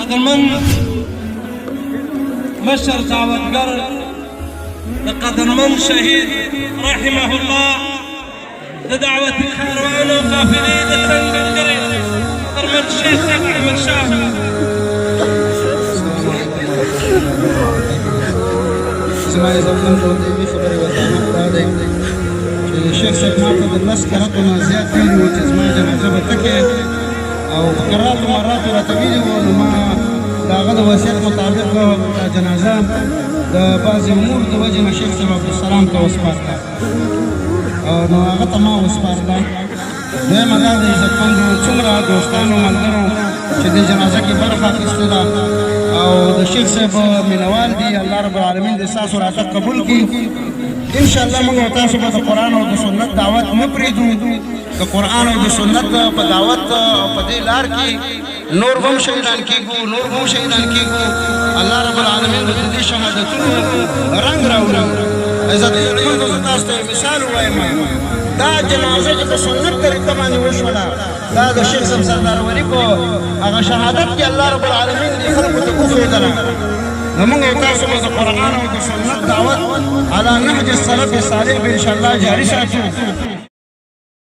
قدرمند مشر دعوتګر د قدرمند شهید رحمه الله د دعوتي کاروان او قافلې د ترنګلګرې قدرمند شیخ احمد شاه زما عزتمن ټولګي خبرې وضاحت دا دی چې شیخ صاحب ما ته د 10 کراتو نه زیات ویلي وو چې زما جنازه به ته کې او کراتو مراتو راته ویلي وو نو ما د هغه د وصیت مطابق دا جنازه د بعضې امور د وجې نه شیخ صاحب عبدالسلام ته وسپارله نو هغه ته ما وسپارله دویمه دا د عزتمندو څومره دوستانو ملګرو چې دې جنازه کې برخه اخیستې ده او د شیخ صاحب مینوال دي الله رب العالمین دې ستاسو راتګ قبول کړي انشاءالله موږ او تاسو به د قرآن او د سنت دعوت نه پرېږدو د قرآن او د سنت په دعوت او په دې لار کې نور به هم شهیدان کېږو الله رب العالمین به د دې شهادتونو رنګ راوړي عزتمندو زه تاسو ته مثال ووایم دا جنازه چې د سنت طریقه باندې وشوله دا د شیخ صاحب سردار ولي په هغه شهادت کې الله رب العالمین دې خلکو ته وښودله نو موږ او تاسو به د قرآن او د سنت دعوت علی نهج السلف الصالح به انشاءالله جاري ساتو